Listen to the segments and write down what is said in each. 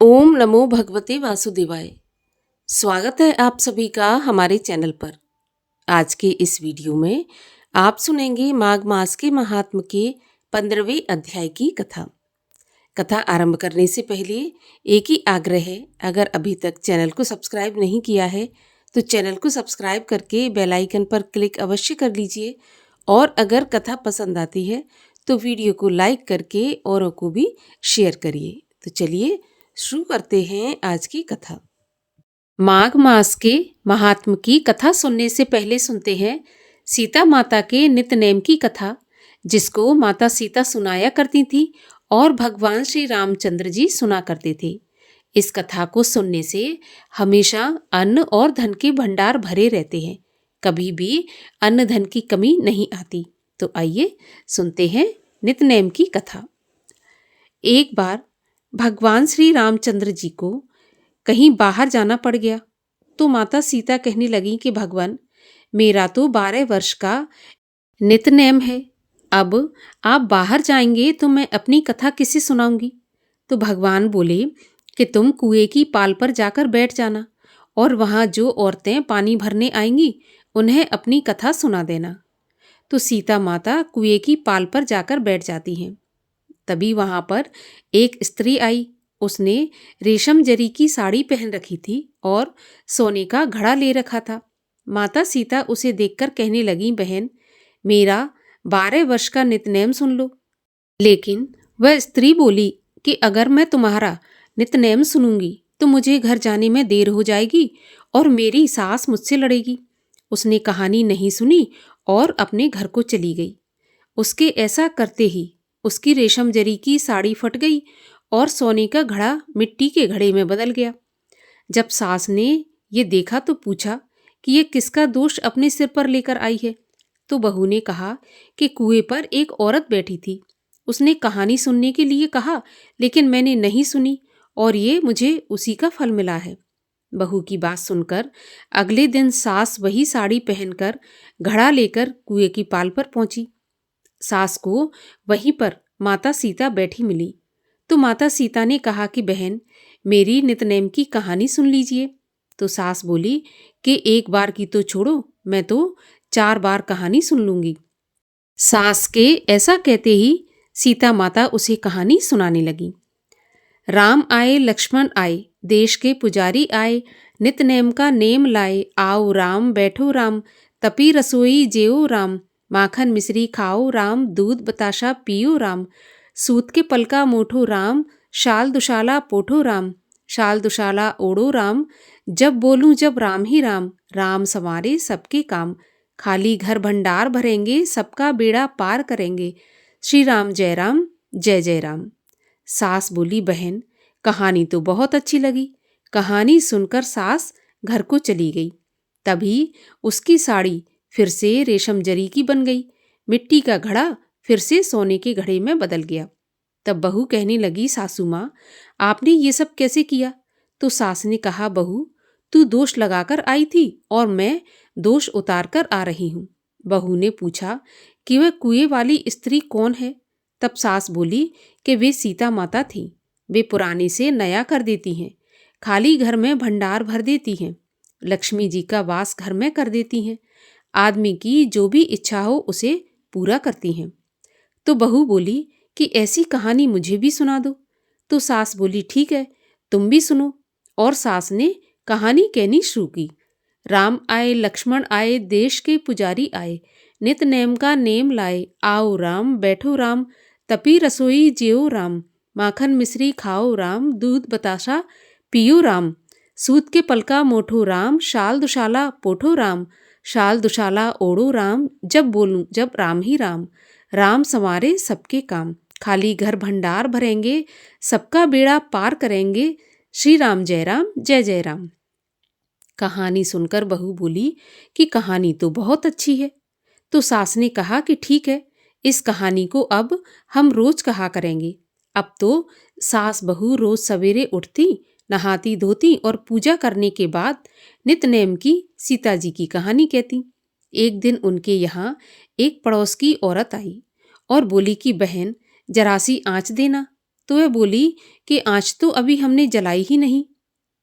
ओम नमो भगवते वासुदेवाय। स्वागत है आप सभी का हमारे चैनल पर। आज के इस वीडियो में आप सुनेंगे माघ मास के महात्म के 15वें अध्याय की कथा। कथा आरंभ करने से पहले एक ही आग्रह है, अगर अभी तक चैनल को सब्सक्राइब नहीं किया है तो चैनल को सब्सक्राइब करके बेल आइकन पर क्लिक अवश्य कर लीजिए और अगर कथा पसंद आती है तो वीडियो को लाइक करके औरों को भी शेयर करिए। तो चलिए शुरू करते हैं आज की कथा। माघ मास के महात्म की कथा सुनने से पहले सुनते हैं सीता माता के नित्य नेम की कथा, जिसको माता सीता सुनाया करती थी और भगवान श्री रामचंद्र जी सुना करते थे। इस कथा को सुनने से हमेशा अन्न और धन के भंडार भरे रहते हैं, कभी भी अन्न धन की कमी नहीं आती। तो आइए सुनते हैं नित्य नेम की कथा। एक बार भगवान श्री रामचंद्र जी को कहीं बाहर जाना पड़ गया तो माता सीता कहने लगी कि भगवान, मेरा तो 12 वर्ष का नितनेम है, अब आप बाहर जाएंगे तो मैं अपनी कथा किसे सुनाऊंगी। तो भगवान बोले कि तुम कुएं की पाल पर जाकर बैठ जाना और वहां जो औरतें पानी भरने आएंगी उन्हें अपनी कथा सुना देना। तो सीता माता कुएं की पाल पर जाकर बैठ जाती हैं। तभी वहां पर एक स्त्री आई। उसने रेशम जरी की साड़ी पहन रखी थी और सोने का घड़ा ले रखा था। माता सीता उसे देखकर कहने लगी, बहन, मेरा 12 वर्ष का नितनेम सुन लो। लेकिन वह स्त्री बोली कि अगर मैं तुम्हारा नितनेम सुनूंगी तो मुझे घर जाने में देर हो जाएगी और मेरी सास मुझसे लड़ेगी। उसने कहानी नहीं सुनी और अपने घर को चली गई। उसके ऐसा करते ही उसकी रेशम जरी की साड़ी फट गई और सोने का घड़ा मिट्टी के घड़े में बदल गया। जब सास ने ये देखा तो पूछा कि ये किसका दोष अपने सिर पर लेकर आई है। तो बहू ने कहा कि कुएं पर एक औरत बैठी थी, उसने कहानी सुनने के लिए कहा लेकिन मैंने नहीं सुनी और ये मुझे उसी का फल मिला है। बहू की बात सुनकर अगले दिन सास वही साड़ी पहनकर घड़ा लेकर कुएं की पाल पर पहुंची। सास को वहीं पर माता सीता बैठी मिली तो माता सीता ने कहा कि बहन, मेरी नितनेम की कहानी सुन लीजिए। तो सास बोली कि एक बार की तो छोड़ो, मैं तो 4 बार कहानी सुन लूंगी। सास के ऐसा कहते ही सीता माता उसे कहानी सुनाने लगी। राम आए लक्ष्मण आए, देश के पुजारी आए, नित नेम का नेम लाए, आओ राम बैठो राम, तपी रसोई जेओ राम, माखन मिश्री खाओ राम, दूध बताशा पियो राम, सूत के पलका मोठो राम, शाल दुशाला पोठो राम, शाल दुशाला ओढ़ो राम, जब बोलूं जब राम ही राम, राम संवारे सबके काम, खाली घर भंडार भरेंगे, सबका बेड़ा पार करेंगे, श्री राम जय जय राम। सास बोली, बहन, कहानी तो बहुत अच्छी लगी। कहानी सुनकर सास घर को चली गई। तभी उसकी साड़ी फिर से रेशम जरी की बन गई, मिट्टी का घड़ा फिर से सोने के घड़े में बदल गया। तब बहू कहने लगी, सासू माँ, आपने ये सब कैसे किया? तो सास ने कहा, बहू, तू दोष लगाकर आई थी और मैं दोष उतार कर आ रही हूँ। बहू ने पूछा कि वह कुएं वाली स्त्री कौन है? तब सास बोली कि वे सीता माता थीं। वे पुराने से नया कर देती हैं, खाली घर में भंडार भर देती हैं, लक्ष्मी जी का वास घर में कर देती हैं, आदमी की जो भी इच्छा हो उसे पूरा करती हैं। तो बहू बोली कि ऐसी कहानी मुझे भी सुना दो। तो सास बोली, ठीक है, तुम भी सुनो। और सास ने कहानी कहनी शुरू की। राम आए लक्ष्मण आए, देश के पुजारी आए, नित नेम का नेम लाए, आओ राम बैठो राम, तपी रसोई जेओ राम, माखन मिश्री खाओ राम, दूध बताशा पियो राम, सूत के पलका मोठो राम, शाल दुशाला पोठो राम, शाल दुशाला ओढ़ो राम, जब बोलूं जब राम ही राम, राम संवारे सबके काम, खाली घर भंडार भरेंगे, सबका बेड़ा पार करेंगे, श्री राम जय जय राम। कहानी सुनकर बहू बोली कि कहानी तो बहुत अच्छी है। तो सास ने कहा कि ठीक है, इस कहानी को अब हम रोज कहा करेंगे। अब तो सास बहू रोज सवेरे उठती, नहाती धोती और पूजा करने के बाद नितनेम की सीता जी की कहानी कहती। एक दिन उनके यहाँ एक पड़ोस की औरत आई और बोली कि बहन, जरा सी आँच देना। तो वह बोली कि आज तो अभी हमने जलाई ही नहीं।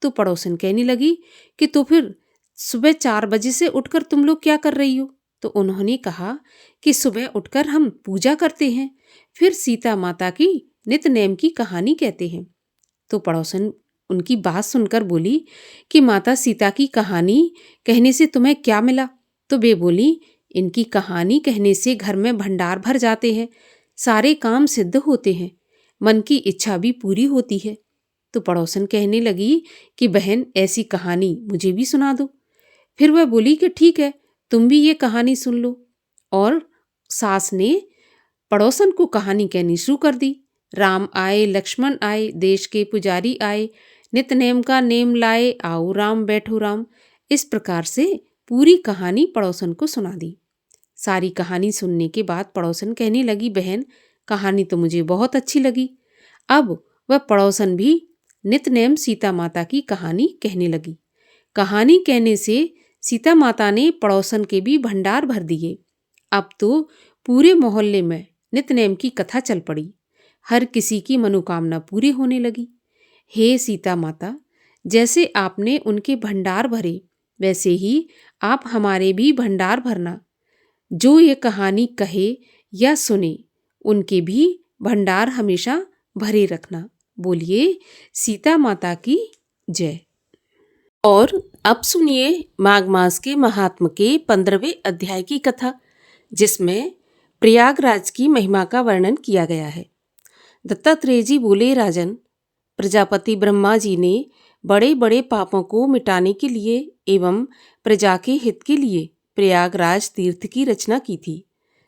तो पड़ोसन कहने लगी कि तो फिर सुबह 4 बजे से उठकर तुम लोग क्या कर रही हो? तो उन्होंने कहा कि सुबह उठकर हम पूजा करते हैं, फिर सीता माता की नित नेम की कहानी कहते हैं। तो पड़ोसन उनकी बात सुनकर बोली कि माता सीता की कहानी कहने से तुम्हें क्या मिला? तो वे बोली, इनकी कहानी कहने से घर में भंडार भर जाते हैं, सारे काम सिद्ध होते हैं, मन की इच्छा भी पूरी होती है। तो पड़ोसन कहने लगी कि बहन ऐसी कहानी मुझे भी सुना दो। फिर वह बोली कि ठीक है, तुम भी ये कहानी सुन लो। और सास ने पड़ोसन को कहानी कहनी शुरू कर दी। राम आए, लक्ष्मण आए, देश के पुजारी आए, नित नेम का नेम लाए, आओ राम बैठो राम। इस प्रकार से पूरी कहानी पड़ोसन को सुना दी। सारी कहानी सुनने के बाद पड़ोसन कहने लगी, बहन कहानी तो मुझे बहुत अच्छी लगी। अब वह पड़ोसन भी नितनेम सीता माता की कहानी कहने लगी। कहानी कहने से सीता माता ने पड़ोसन के भी भंडार भर दिए। अब तो पूरे मोहल्ले में नितनेम की कथा चल पड़ी। हर किसी की मनोकामना पूरी होने लगी। हे सीता माता, जैसे आपने उनके भंडार भरे, वैसे ही आप हमारे भी भंडार भरना। जो ये कहानी कहे या सुने, उनके भी भंडार हमेशा भरे रखना। बोलिए सीता माता की जय। और अब सुनिए माघ मास के महात्म के 15वें अध्याय की कथा, जिसमें प्रयागराज की महिमा का वर्णन किया गया है। दत्तात्रेय जी बोले, राजन, प्रजापति ब्रह्मा जी ने बड़े बड़े पापों को मिटाने के लिए एवं प्रजा के हित के लिए प्रयागराज तीर्थ की रचना की थी।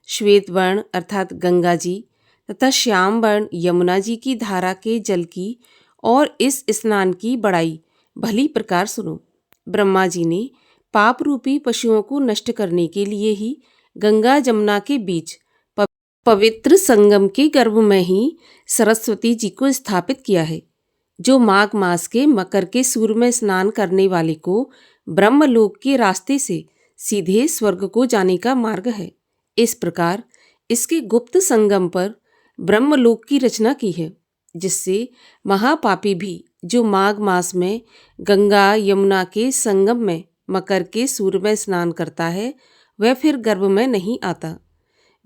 श्वेत वर्ण अर्थात गंगा जी तथा श्याम वर्ण यमुना जी की धारा के जल की और इस स्नान की बड़ाई भली प्रकार सुनो। ब्रह्मा जी ने पाप रूपी पशुओं को नष्ट करने के लिए ही गंगा जमुना के बीच पवित्र संगम के गर्भ में ही सरस्वती जी को स्थापित किया है, जो माघ मास के मकर के सूर्य में स्नान करने वाले को ब्रह्मलोक के रास्ते से सीधे स्वर्ग को जाने का मार्ग है। इस प्रकार इसके गुप्त संगम पर ब्रह्मलोक की रचना की है, जिससे महापापी भी जो माघ मास में गंगा यमुना के संगम में मकर के सूर्य में स्नान करता है, वह फिर गर्भ में नहीं आता।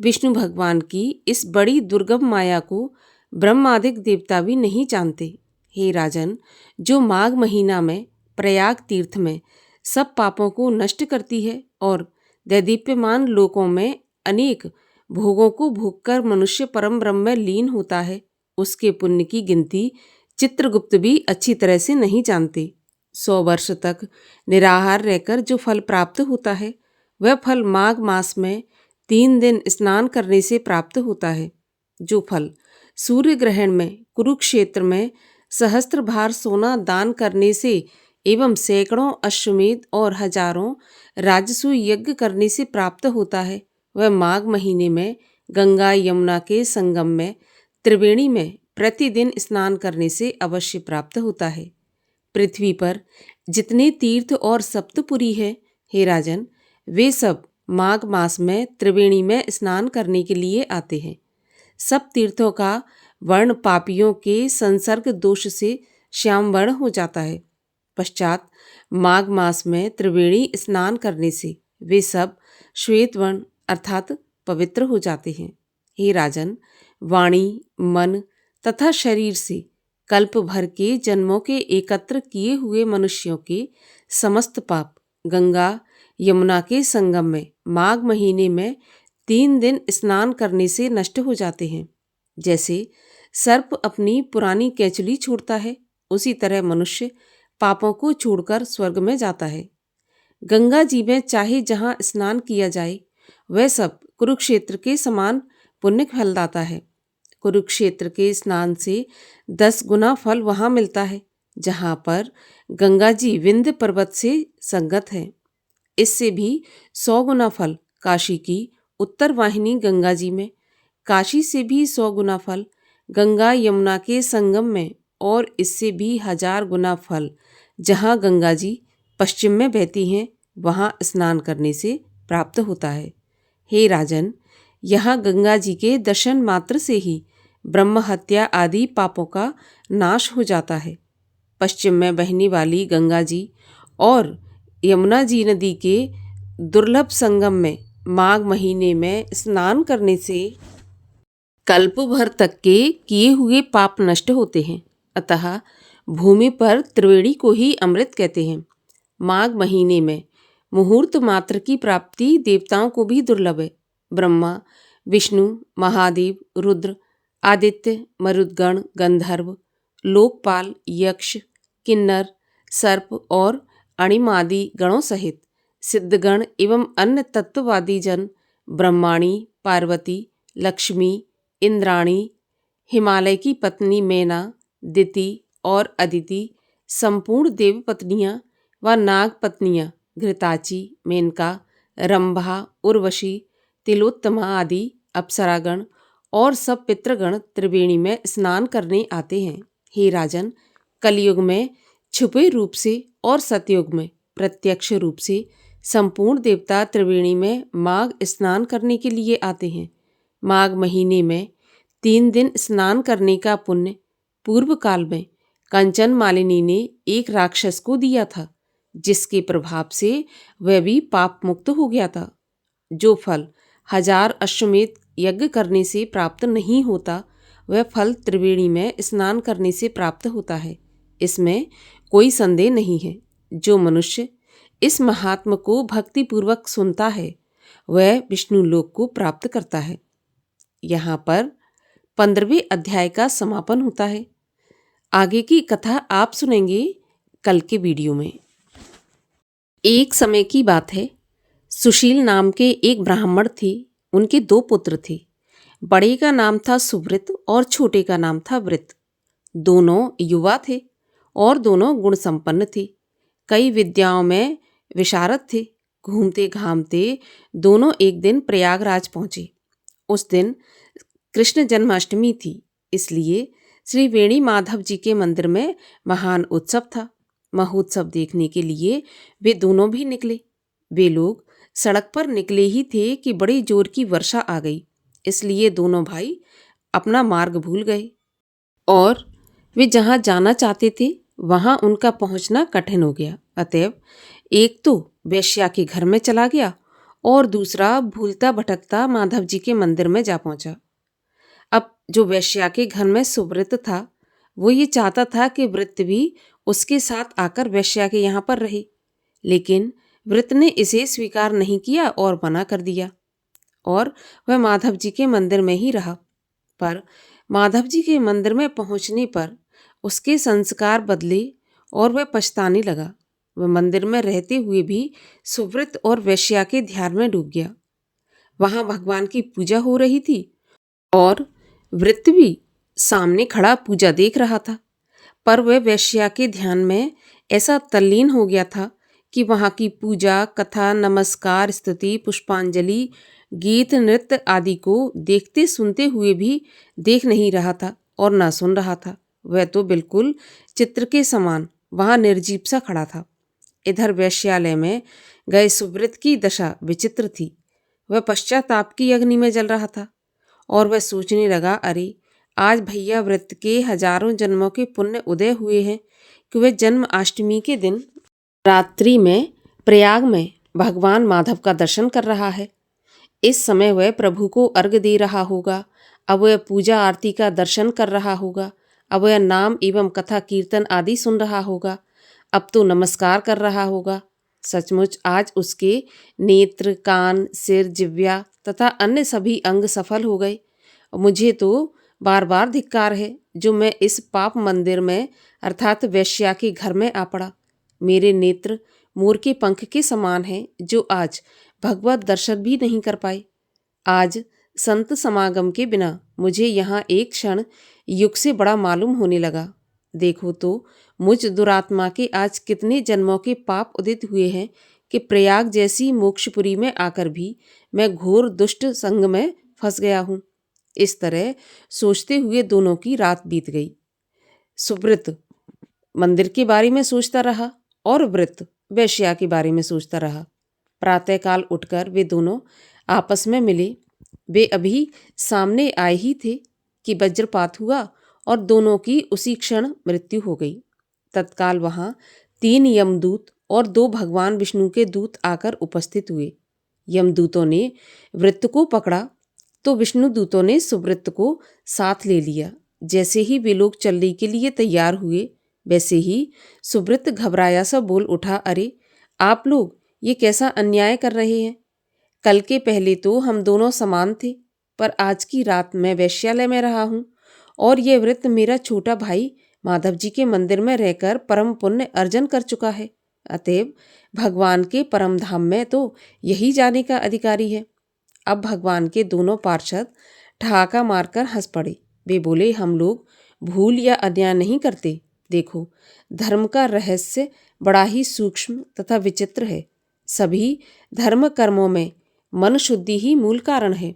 विष्णु भगवान की इस बड़ी दुर्गम माया को ब्रह्मादिक देवता भी नहीं जानते। हे राजन, जो माघ महीना में प्रयाग तीर्थ में सब पापों को नष्ट करती है और दैदीप्यमान लोकों में अनेक भोगों को भोगकर मनुष्य परम ब्रह्म में लीन होता है, उसके पुण्य की गिनती चित्रगुप्त भी अच्छी तरह से नहीं जानते। 100 वर्ष तक निराहार रहकर जो फल प्राप्त होता है, वह फल माघ मास में 3 दिन स्नान करने से प्राप्त होता है। जो फल सूर्य ग्रहण में कुरुक्षेत्र में सहस्त्र भार सोना दान करने से एवं सैकड़ों अश्वमेध और हजारों राजसूय यज्ञ करने से प्राप्त होता है, वह माघ महीने में गंगा यमुना के संगम में त्रिवेणी में प्रतिदिन स्नान करने से अवश्य प्राप्त होता है। पृथ्वी पर जितने तीर्थ और सप्तपुरी है, हे राजन, वे सब माघ मास में त्रिवेणी में स्नान करने के लिए आते हैं। सब तीर्थों का वर्ण पापियों के संसर्ग दोष से श्याम वर्ण हो जाता है। पश्चात माघ मास में त्रिवेणी स्नान करने से वे सब श्वेत वर्ण अर्थात पवित्र हो जाते हैं। हे राजन, वाणी, मन तथा शरीर से कल्प भर के जन्मों के एकत्र किए हुए मनुष्यों के समस्त पाप गंगा यमुना के संगम में माघ महीने में 3 दिन स्नान करने से नष्ट हो जाते हैं। जैसे सर्प अपनी पुरानी केचुली छोड़ता है, उसी तरह मनुष्य पापों को छोड़कर स्वर्ग में जाता है। गंगा जी में चाहे जहाँ स्नान किया जाए, वह सब कुरुक्षेत्र के समान पुण्य फलदाता है। कुरुक्षेत्र के स्नान से 10 गुना फल वहाँ मिलता है, जहाँ पर गंगा जी विंध्य पर्वत से संगत है। इससे भी 100 गुना फल काशी की उत्तर वाहिनी गंगा जी में, काशी से भी 100 गुना फल गंगा यमुना के संगम में, और इससे भी 1000 गुना फल जहाँ गंगा जी पश्चिम में बहती हैं, वहाँ स्नान करने से प्राप्त होता है। हे राजन, यहाँ गंगा जी के दर्शन मात्र से ही ब्रह्म हत्या आदि पापों का नाश हो जाता है। पश्चिम में बहने वाली गंगा जी और यमुना जी नदी के दुर्लभ संगम में माघ महीने में स्नान करने से कल्प भर तक के किए हुए पाप नष्ट होते हैं। अतः भूमि पर त्रिवेणी को ही अमृत कहते हैं। माघ महीने में मुहूर्त मात्र की प्राप्ति देवताओं को भी दुर्लभ है। ब्रह्मा, विष्णु, महादेव, रुद्र, आदित्य, मरुदगण, गंधर्व, लोकपाल, यक्ष, किन्नर, सर्प और अणिमादि गणों सहित सिद्धगण एवं अन्य तत्ववादी जन ब्रह्माणी, पार्वती, लक्ष्मी, इंद्राणी, हिमालय की पत्नी मैना, दिति और अदिति, संपूर्ण देव पत्नियां व नाग पत्नियां घृताची, मेनका, रंभा, उर्वशी, तिलोत्तमा आदि अप्सरागण और सब पितृगण त्रिवेणी में स्नान करने आते हैं। हे राजन, कलयुग में छुपे रूप से और सतयुग में प्रत्यक्ष रूप से संपूर्ण देवता त्रिवेणी में माघ स्नान करने के लिए आते हैं। माघ महीने में 3 दिन स्नान करने का पुण्य पूर्व काल में कंचन मालिनी ने एक राक्षस को दिया था, जिसके प्रभाव से वह भी पाप मुक्त हो गया था। जो फल 1000 अश्वमेध यज्ञ करने से प्राप्त नहीं होता, वह फल त्रिवेणी में स्नान करने से प्राप्त होता है। इसमें कोई संदेह नहीं है। जो मनुष्य इस महात्म को भक्तिपूर्वक सुनता है, वह विष्णु लोक को प्राप्त करता है। यहाँ पर 15वें अध्याय का समापन होता है। आगे की कथा आप सुनेंगे कल के वीडियो में। एक समय की बात है, सुशील नाम के एक ब्राह्मण थे। उनके 2 पुत्र थे। बड़े का नाम था सुव्रत और छोटे का नाम था वृत। दोनों युवा थे और दोनों गुण संपन्न थे। कई विद्याओं में विशारद थे। घूमते घामते दोनों एक दिन प्रयागराज पहुंचे। उस दिन कृष्ण जन्माष्टमी थी, इसलिए श्री वेणी माधव जी के मंदिर में महान उत्सव था। महोत्सव देखने के लिए वे दोनों भी निकले। वे लोग सड़क पर निकले ही थे कि बड़ी जोर की वर्षा आ गई, इसलिए दोनों भाई अपना मार्ग भूल गए और वे जहाँ जाना चाहते थे वहाँ उनका पहुँचना कठिन हो गया। अतएव एक तो वेश्या के घर में चला गया और दूसरा भूलता भटकता माधव जी के मंदिर में जा पहुँचा। अब जो वेश्या के घर में सुव्रत था, वो ये चाहता था कि वृत्त भी उसके साथ आकर वेश्या के यहाँ पर रहे, लेकिन वृत्त ने इसे स्वीकार नहीं किया और मना कर दिया और वह माधव जी के मंदिर में ही रहा। पर माधव जी के मंदिर में पहुंचने पर उसके संस्कार बदले और वह पछताने लगा। वह मंदिर में रहते हुए भी सुव्रत और वेश्या के ध्यान में डूब गया। वहां भगवान की पूजा हो रही थी और वृत्त भी सामने खड़ा पूजा देख रहा था, पर वह वेश्या के ध्यान में ऐसा तल्लीन हो गया था कि वहाँ की पूजा, कथा, नमस्कार, स्तुति, पुष्पांजलि, गीत, नृत्य आदि को देखते सुनते हुए भी देख नहीं रहा था और ना सुन रहा था। वह तो बिल्कुल चित्र के समान वहाँ निर्जीव सा खड़ा था। इधर वेश्यालय में गए सुव्रत की दशा विचित्र थी। वह पश्चाताप की अग्नि में जल रहा था और वह सोचने लगा, अरे आज भैया व्रत के हजारों जन्मों के पुण्य उदय हुए हैं कि वह जन्माष्टमी के दिन रात्रि में प्रयाग में भगवान माधव का दर्शन कर रहा है। इस समय वह प्रभु को अर्घ्य दे रहा होगा। अब वह पूजा आरती का दर्शन कर रहा होगा। अब वह नाम एवं कथा कीर्तन आदि सुन रहा होगा। अब तो नमस्कार कर रहा होगा। सचमुच आज उसके नेत्र, कान, सिर, जिह्वा तथा अन्य सभी अंग सफल हो गए। मुझे तो बार बार धिक्कार है जो मैं इस पाप मंदिर में अर्थात वेश्या के घर में आ पड़ा। मेरे नेत्र मोर के पंख के समान हैं जो आज भगवत दर्शन भी नहीं कर पाए। आज संत समागम के बिना मुझे यहाँ एक क्षण युग से बड़ा मालूम होने लगा। देखो तो मुझ दुरात्मा के आज कितने जन्मों के पाप उदित हुए हैं कि प्रयाग जैसी मोक्षपुरी में आकर भी मैं घोर दुष्ट संग में फंस गया हूँ। इस तरह सोचते हुए दोनों की रात बीत गई। सुव्रत मंदिर के बारे में सोचता रहा और वृत्त वेश्या के बारे में सोचता रहा। प्रातःकाल उठकर वे दोनों आपस में मिले। वे अभी सामने आए ही थे कि वज्रपात हुआ और दोनों की उसी क्षण मृत्यु हो गई। तत्काल वहां 3 यमदूत और 2 भगवान विष्णु के दूत आकर उपस्थित हुए। यमदूतों ने वृत्त को पकड़ा तो विष्णु दूतों ने सुवृत्त को साथ ले लिया। जैसे ही वे लोग चलने के लिए तैयार हुए, वैसे ही सुवृत्त घबराया सा बोल उठा, अरे आप लोग ये कैसा अन्याय कर रहे हैं? कल के पहले तो हम दोनों समान थे, पर आज की रात मैं वेश्यालय में रहा हूँ और ये वृत्त मेरा छोटा भाई माधव जी के मंदिर में रहकर परम पुण्य अर्जन कर चुका है। अतएव भगवान के परम धाम में तो यही जाने का अधिकारी है। अब भगवान के दोनों पार्षद ठहाका मारकर हंस पड़े। वे बोले, हम लोग भूल या अन्याय नहीं करते। देखो, धर्म का रहस्य बड़ा ही सूक्ष्म तथा विचित्र है। सभी धर्म कर्मों में मन शुद्धि ही मूल कारण है।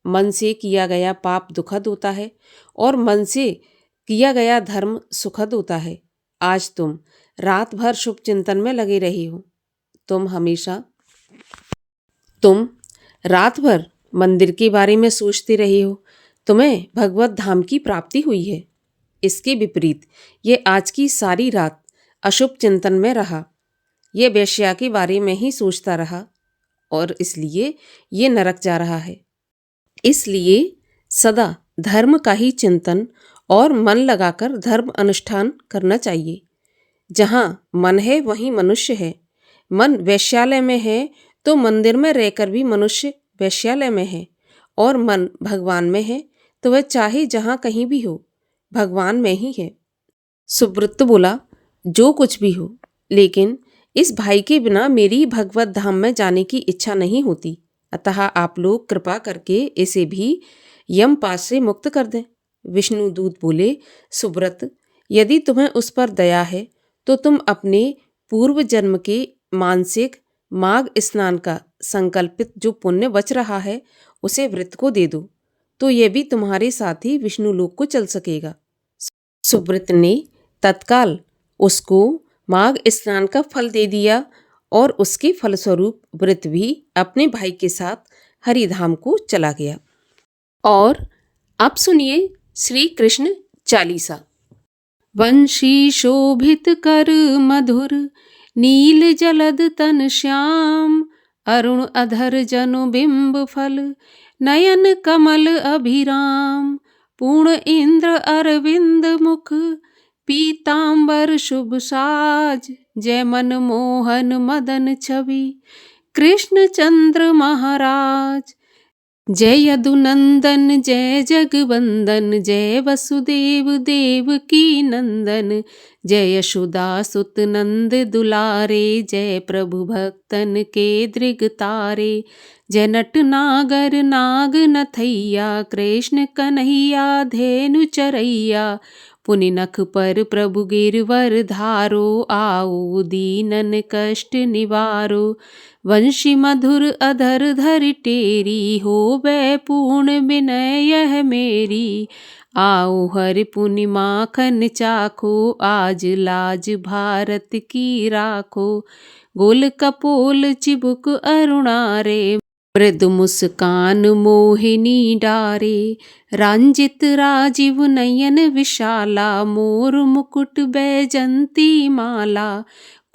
मन से किया गया पाप दुखद होता है और मन से किया गया धर्म सुखद होता है। आज तुम रात भर शुभ चिंतन में लगे रहे हो। तुम रात भर मंदिर के बारे में सोचते रहे हो। तुम्हें भगवत धाम की प्राप्ति हुई है। इसके विपरीत ये आज की सारी रात अशुभ चिंतन में रहा। ये वेश्या के बारे में ही सोचता रहा और इसलिए ये नरक जा रहा है। इसलिए सदा धर्म का ही चिंतन और मन लगाकर धर्म अनुष्ठान करना चाहिए। जहाँ मन है वहीं मनुष्य है। मन वैश्यालय में है तो मंदिर में रहकर भी मनुष्य वैश्यालय में है, और मन भगवान में है तो वह चाहे जहाँ कहीं भी हो भगवान में ही है। सुब्रत बोला, जो कुछ भी हो, लेकिन इस भाई के बिना मेरी भगवत धाम में जाने की इच्छा नहीं होती। अतः आप लोग कृपा करके इसे भी यमपाश से मुक्त कर दें। विष्णु दूत बोले, सुब्रत, यदि तुम्हें उस पर दया है तो तुम अपने पूर्व जन्म के मानसिक माघ स्नान का संकल्पित जो पुण्य बच रहा है उसे वृत्त को दे दो, तो यह भी तुम्हारे साथ ही विष्णु लोक को चल सकेगा। सुब्रत ने तत्काल उसको माघ स्नान का फल दे दिया और उसके फलस्वरूप वृत्त भी अपने भाई के साथ हरिधाम को चला गया। और अब सुनिए श्री कृष्ण चालीसा। वंशी शोभित कर मधुर, नील जलद तन श्याम, अरुण अधर जनु बिंब फल, नयन कमल अभिराम, पूर्ण इंद्र अरविंद मुख, पीतांबर शुभ साज, जय मन मोहन मदन छवि, कृष्ण चंद्र महाराज। जय यदुनंदन जय जगवंदन, जय वसुदेव देव की नंदन, जय यशोदा सुत नंद दुलारे, जय प्रभु भक्तन के दृग तारे, जय नट नागर नाग नथैया, कृष्ण कन्हैया धेनु चरैया, पुनि नख पर प्रभु गिरवर धारो, आओ दीनन कष्ट निवारो, वंशी मधुर अधर धर टेरी, होवे पूर्ण विनय यह मेरी, आओ हरि पुनि माखन चाखो, आज लाज भारत की राखो, गोल कपोल चिबुक अरुणारे, मृदु मुस्कान मोहिनी डारे, रंजित राजीव नयन विशाला, मोर मुकुट बैजंती माला,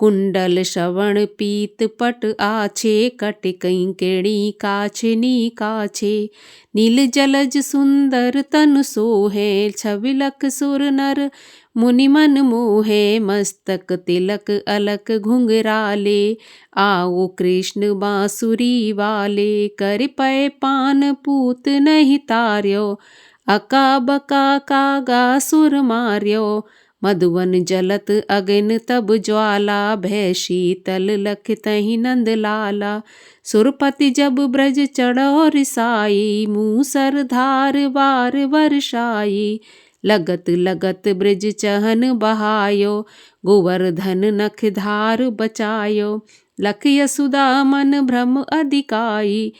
कुंडल श्रवण पीत पट आछे, कट कंकेणी काछनी काछे, नील जलज सुंदर तन सोहे, छबिलक सुर नर मुनि मन मोहे, मस्तक तिलक अलक घुंघराले, आओ कृष्ण बांसुरी वाले, कर पय पान पूत नहीं तार्यो, अका बका कागा सुर मार्यो, मधुवन जलत अगन तब ज्वाला, भय शीतल लख तहि नंद लाला, सुरपति जब ब्रज चढ़ो रिसाई, मूसर धार वार वर्षाई, लगत लगत ब्रज चहन बहायो, गोवर्धन नख धार बचायो, लख यशुदा मन भ्रम अधिकाई,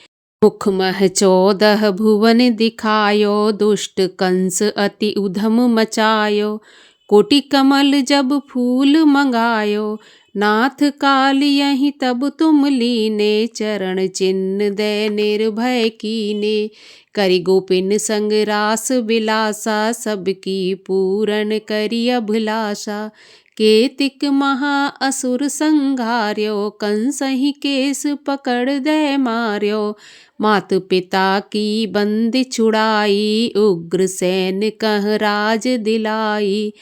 मुख मह 14 भुवन दिखायो, दुष्ट कंस अति उधम मचायो, कोटि कमल जब फूल मंगायो, नाथ काल यहीं तब तुम लीने, चरण चिन्ह दे निर्भय कीने। करि गोपिन संग रास बिलासा, सबकी पूरन करि अभिलाषा। केतिक महा असुर संघार्यो, कंसहि केस पकड़ दे मार्यो। मात पिता की बंदी छुड़ाई, उग्रसेन कह राज दिलाई।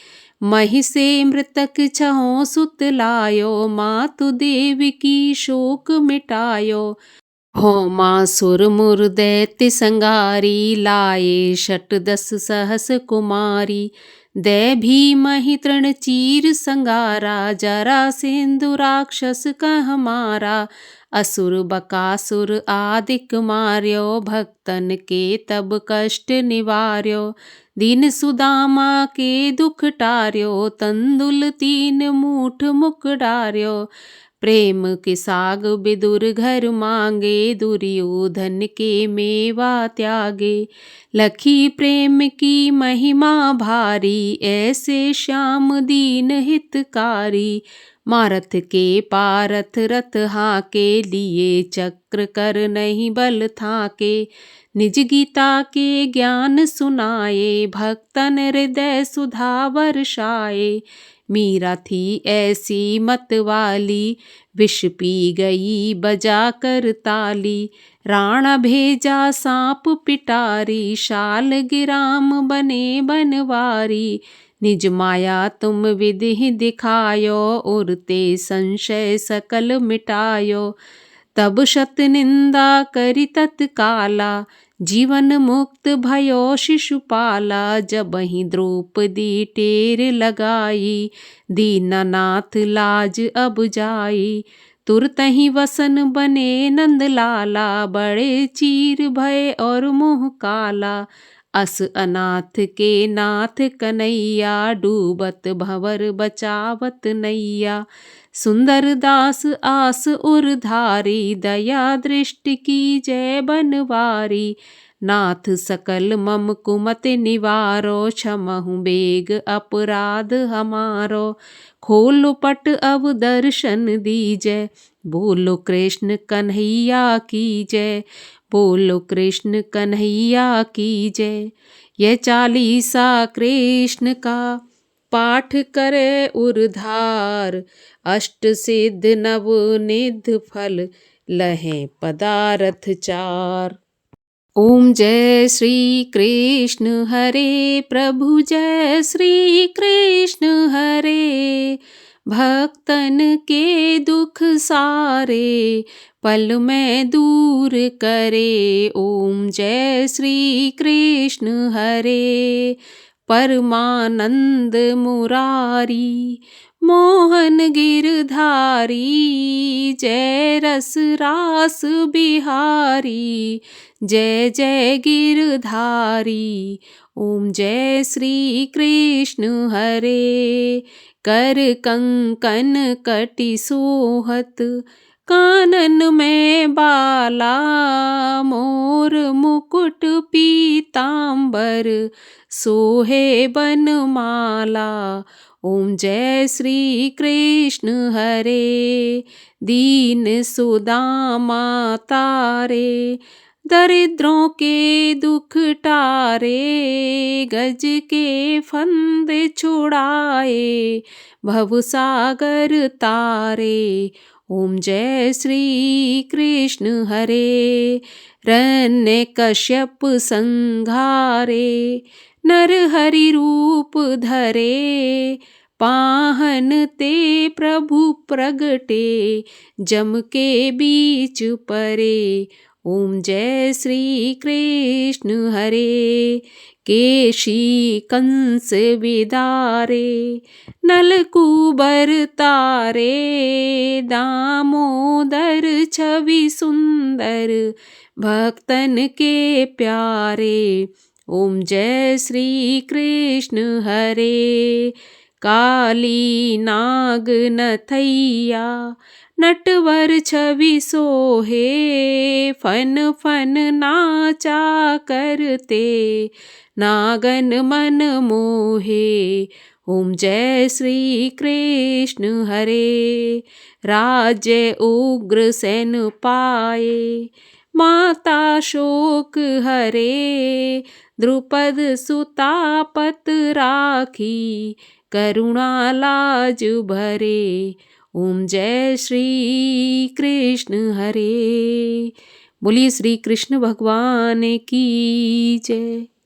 मही से मृतक छहों सुत लायो, मातु देव की शोक मिटायो। हो मासुर मुर दैत्य संगारी, लाए शत दस सहस कुमारी। दै भीमहि तृण चीर संगारा, जरा सिंधु राक्षस कह मारा। असुर बकासुर आदिक मार्यो, भक्तन के तब कष्ट निवार्यो। दीन सुदामा के दुख टार्यो, तंदुल 3 मूठ मुख डार्यो। प्रेम के साग विदुर घर मांगे, दुर्योधन के मेवा त्यागे। लखी प्रेम की महिमा भारी, ऐसे श्याम दीन हितकारी। मारथ के पारथ रथ हाके, लिए चक्र कर नहीं बल थाके। निज गीता के ज्ञान सुनाए, भक्तन हृदय सुधा वर्षाए। मीरा थी ऐसी मत वाली, विष पी गई बजा कर ताली। राणा भेजा सांप पिटारी, शालग्राम बने बनवारी। निज माया तुम विधि दिखायो, उरते संशय सकल मिटायो। तब शत निंदा करि तत्काला, जीवन मुक्त भयो शिशुपाला। जबहि द्रौपदी टेर लगाई, दीनानाथ लाज अब जाई। तुरतहि वसन बने नंदलाला, बड़े चीर भय और मुँह काला। अस अनाथ के नाथ कन्हैया, डूबत भंवर बचावत नैया। सुंदर दास आस उरधारी, दया दृष्टि की जय बनवारी। नाथ सकल मम कुमति निवारो, क्षमहु बेग अपराध हमारो। खोलो पट अब दर्शन दीजै, बोलो कृष्ण कन्हैया की जय। बोलो कृष्ण कन्हैया की जय। यह चालीसा कृष्ण का पाठ करे उरधार, अष्ट सिद्ध नव निध फल लहें पदारथ 4। ओम जय श्री कृष्ण हरे प्रभु, जय श्री कृष्ण हरे। भक्तन के दुख सारे, पल में दूर करे। ओम जय श्री कृष्ण हरे। परमानंद मुरारी, मोहन गिरधारी। जय रस रास बिहारी, जय जय गिरधारी। ओम जय श्री कृष्ण हरे। कर कंकन कटि सोहत, कानन में बाला। मोर मुकुट पीतांबर, सोहे बनमाला। ओम जय श्री कृष्ण हरे। दीन सुदामा तारे, दरिद्रों के दुख टारे। गज के फंद छुड़ाए, भवसागर तारे। ओम जय श्री कृष्ण हरे। रण्य कश्यप संघारे, नर हरि रूप धरे। पाहन ते प्रभु प्रगटे, जम के बीच परे। ओम जय श्री कृष्ण हरे। केशी कंस विदारे, नलकूबर तारे। दामोदर छवि सुंदर, भक्तन के प्यारे। ओम जय श्री कृष्ण हरे। काली नाग नथैया, नटवर छवि सोहे। फन फन नाचा करते, नागन मन मोहे। ओम जय श्री कृष्ण हरे। राज्य उग्र सेन पाए, माता शोक हरे। द्रुपद सुता पत राखी, करुणा लाज भरे। ओम जय श्री कृष्ण हरे। बोलिए श्री कृष्ण भगवान की जय।